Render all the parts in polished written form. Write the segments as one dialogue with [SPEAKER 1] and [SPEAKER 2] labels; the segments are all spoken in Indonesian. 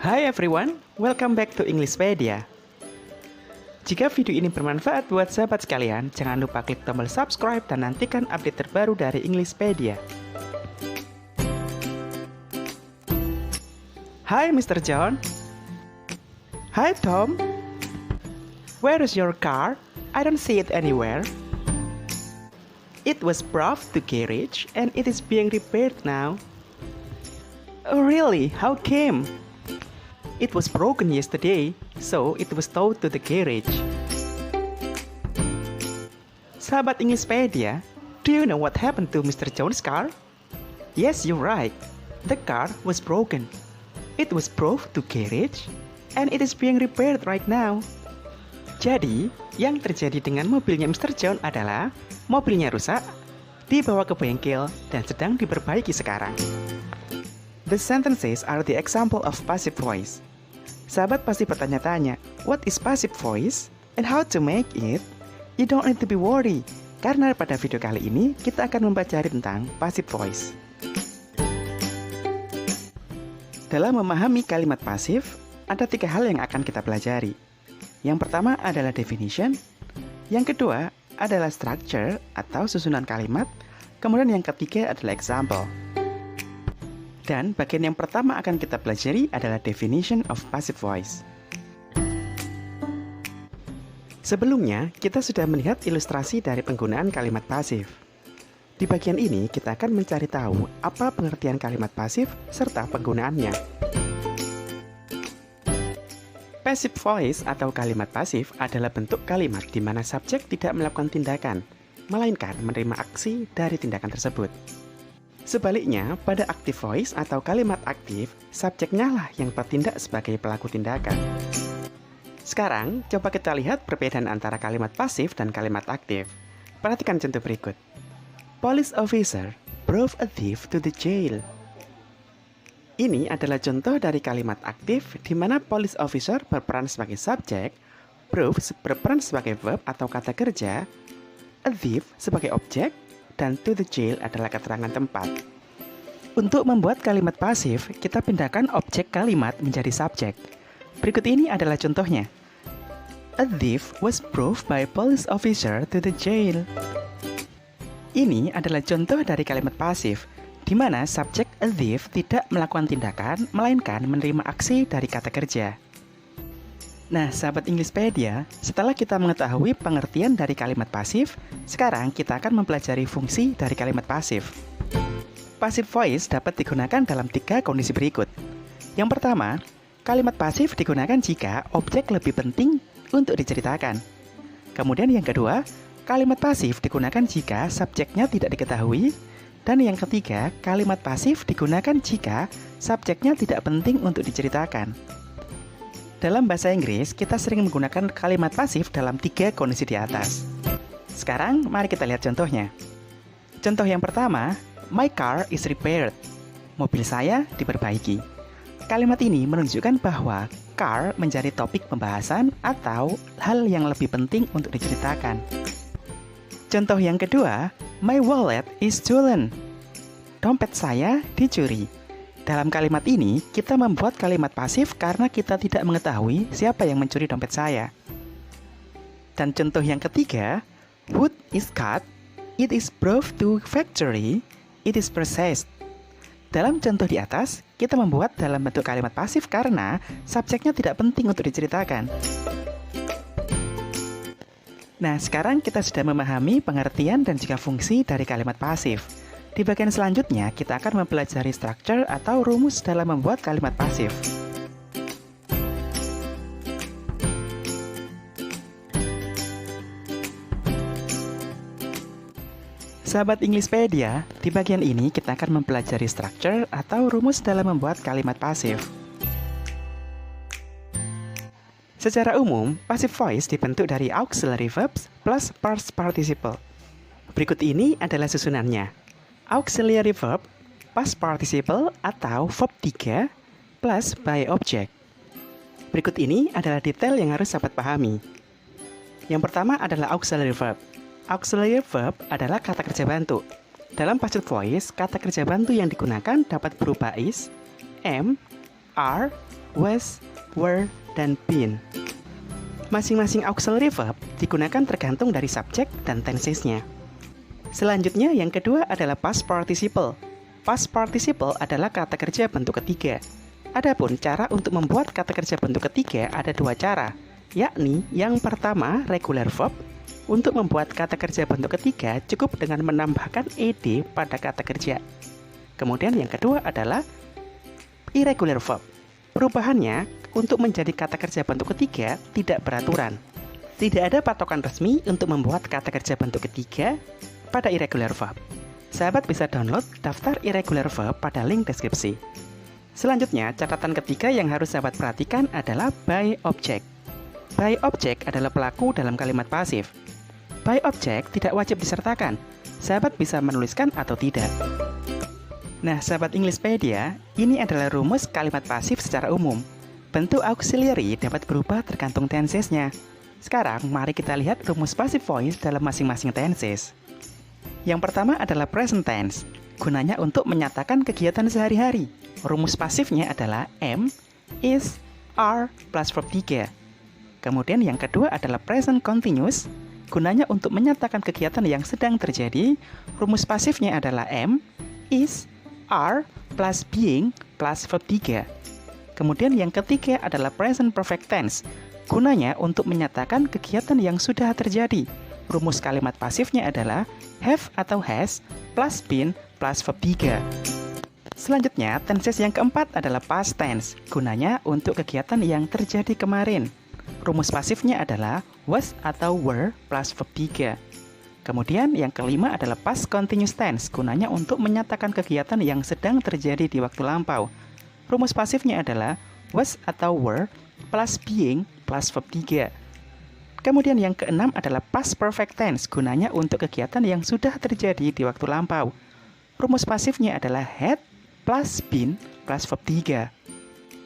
[SPEAKER 1] Hi everyone, welcome back to Englishpedia. Jika video ini bermanfaat buat sahabat sekalian, jangan lupa klik tombol subscribe dan nantikan update terbaru dari Englishpedia. Hi Mr. John. Hi Tom. Where is your car? I don't see it anywhere. It was brought to garage and it is being repaired now. Oh really? How came? It was broken yesterday, so it was towed to the garage. Sahabat Englishpedia, do you know what happened to Mr. John's car? Yes, you're right. The car was broken. It was brought to garage, and it is being repaired right now. Jadi, yang terjadi dengan mobilnya Mr. John adalah mobilnya rusak, dibawa ke bengkel, dan sedang diperbaiki sekarang. The sentences are the example of passive voice. Sahabat pasti bertanya-tanya, what is passive voice and how to make it? You don't need to be worried, karena pada video kali ini kita akan mempelajari tentang passive voice. Dalam memahami kalimat pasif, ada 3 hal yang akan kita pelajari. Yang pertama adalah definition, yang kedua adalah structure atau susunan kalimat, kemudian yang ketiga adalah example. Dan bagian yang pertama akan kita pelajari adalah definition of passive voice. Sebelumnya, kita sudah melihat ilustrasi dari penggunaan kalimat pasif. Di bagian ini, kita akan mencari tahu apa pengertian kalimat pasif serta penggunaannya. Passive voice atau kalimat pasif adalah bentuk kalimat di mana subjek tidak melakukan tindakan, melainkan menerima aksi dari tindakan tersebut. Sebaliknya, pada active voice atau kalimat aktif, subjeknya lah yang bertindak sebagai pelaku tindakan. Sekarang, coba kita lihat perbedaan antara kalimat pasif dan kalimat aktif. Perhatikan contoh berikut. Police officer brought a thief to the jail. Ini adalah contoh dari kalimat aktif di mana police officer berperan sebagai subjek, brought berperan sebagai verb atau kata kerja, a thief sebagai objek, dan to the jail adalah keterangan tempat. Untuk membuat kalimat pasif, kita pindahkan objek kalimat menjadi subjek. Berikut ini adalah contohnya. A thief was brought by police officer to the jail. Ini adalah contoh dari kalimat pasif, di mana subjek a thief tidak melakukan tindakan, melainkan menerima aksi dari kata kerja. Nah, sahabat Englishpedia, setelah kita mengetahui pengertian dari kalimat pasif, sekarang kita akan mempelajari fungsi dari kalimat pasif. Passive voice dapat digunakan dalam 3 kondisi berikut. Yang pertama, kalimat pasif digunakan jika objek lebih penting untuk diceritakan. Kemudian yang kedua, kalimat pasif digunakan jika subjeknya tidak diketahui. Dan yang ketiga, kalimat pasif digunakan jika subjeknya tidak penting untuk diceritakan. Dalam bahasa Inggris, kita sering menggunakan kalimat pasif dalam 3 kondisi di atas. Sekarang, mari kita lihat contohnya. Contoh yang pertama, my car is repaired. Mobil saya diperbaiki. Kalimat ini menunjukkan bahwa car menjadi topik pembahasan atau hal yang lebih penting untuk diceritakan. Contoh yang kedua, my wallet is stolen. Dompet saya dicuri. Dalam kalimat ini, kita membuat kalimat pasif karena kita tidak mengetahui siapa yang mencuri dompet saya. Dan contoh yang ketiga, wood is cut, it is brought to factory, it is processed. Dalam contoh di atas, kita membuat dalam bentuk kalimat pasif karena subjeknya tidak penting untuk diceritakan. Nah, sekarang kita sudah memahami pengertian dan juga fungsi dari kalimat pasif. Di bagian selanjutnya, kita akan mempelajari structure atau rumus dalam membuat kalimat pasif. Sahabat Englishpedia, di bagian ini kita akan mempelajari structure atau rumus dalam membuat kalimat pasif. Secara umum, passive voice dibentuk dari auxiliary verbs plus past participle. Berikut ini adalah susunannya. Auxiliary verb, past participle atau verb 3 plus by object. Berikut ini adalah detail yang harus sahabat pahami. Yang pertama adalah auxiliary verb. Auxiliary verb adalah kata kerja bantu. Dalam passive voice, kata kerja bantu yang digunakan dapat berupa is, am, are, was, were, dan been. Masing-masing auxiliary verb digunakan tergantung dari subjek dan tensesnya. Selanjutnya yang kedua adalah past participle. Past participle adalah kata kerja bentuk ketiga. Adapun cara untuk membuat kata kerja bentuk ketiga ada dua cara, yakni yang pertama regular verb. Untuk membuat kata kerja bentuk ketiga cukup dengan menambahkan ed pada kata kerja. Kemudian yang kedua adalah irregular verb. Perubahannya untuk menjadi kata kerja bentuk ketiga tidak beraturan. Tidak ada patokan resmi untuk membuat kata kerja bentuk ketiga pada irregular verb. Sahabat bisa download daftar irregular verb pada link deskripsi. Selanjutnya, catatan ketiga yang harus sahabat perhatikan adalah by object. By object adalah pelaku dalam kalimat pasif. By object tidak wajib disertakan. Sahabat bisa menuliskan atau tidak. Nah, sahabat Englishpedia, ini adalah rumus kalimat pasif secara umum. Bentuk auxiliary dapat berubah tergantung tensesnya. Sekarang, mari kita lihat rumus passive voice dalam masing-masing tenses. Yang pertama adalah present tense, gunanya untuk menyatakan kegiatan sehari-hari. Rumus pasifnya adalah am, is, are, plus verb 3. Kemudian yang kedua adalah present continuous, gunanya untuk menyatakan kegiatan yang sedang terjadi. Rumus pasifnya adalah am, is, are, plus being, plus verb 3. Kemudian yang ketiga adalah present perfect tense, gunanya untuk menyatakan kegiatan yang sudah terjadi. Rumus kalimat pasifnya adalah have atau has, plus been, plus verb 3. Selanjutnya, tenses yang keempat adalah past tense, gunanya untuk kegiatan yang terjadi kemarin. Rumus pasifnya adalah was atau were plus verb 3. Kemudian yang kelima adalah past continuous tense, gunanya untuk menyatakan kegiatan yang sedang terjadi di waktu lampau. Rumus pasifnya adalah was atau were plus being plus verb 3. Kemudian yang keenam adalah past perfect tense, gunanya untuk kegiatan yang sudah terjadi di waktu lampau. Rumus pasifnya adalah had plus been plus verb 3.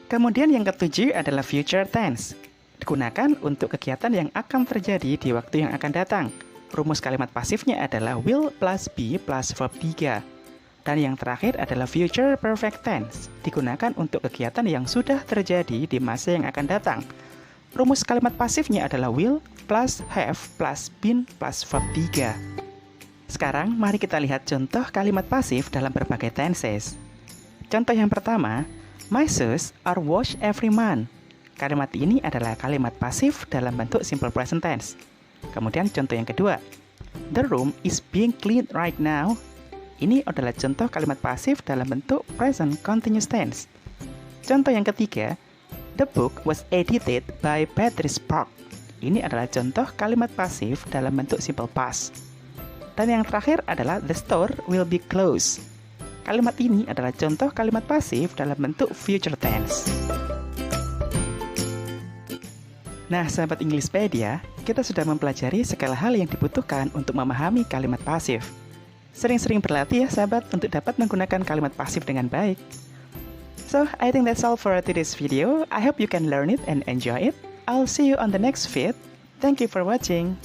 [SPEAKER 1] Kemudian yang ketujuh adalah future tense, digunakan untuk kegiatan yang akan terjadi di waktu yang akan datang. Rumus kalimat pasifnya adalah will plus be plus verb 3. Dan yang terakhir adalah future perfect tense, digunakan untuk kegiatan yang sudah terjadi di masa yang akan datang. Rumus kalimat pasifnya adalah will plus have plus been plus verb 3. Sekarang mari kita lihat contoh kalimat pasif dalam berbagai tenses. Contoh yang pertama, my shoes are washed every month. Kalimat ini adalah kalimat pasif dalam bentuk simple present tense. Kemudian contoh yang kedua, the room is being cleaned right now. Ini adalah contoh kalimat pasif dalam bentuk present continuous tense. Contoh yang ketiga, the book was edited by Beatrice Park. Ini adalah contoh kalimat pasif dalam bentuk simple past. Dan yang terakhir adalah the store will be closed. Kalimat ini adalah contoh kalimat pasif dalam bentuk future tense. Nah, sahabat Englishpedia, kita sudah mempelajari segala hal yang dibutuhkan untuk memahami kalimat pasif. Sering-sering berlatih ya sahabat untuk dapat menggunakan kalimat pasif dengan baik. So, I think that's all for today's video. I hope you can learn it and enjoy it. I'll see you on the next vid. Thank you for watching.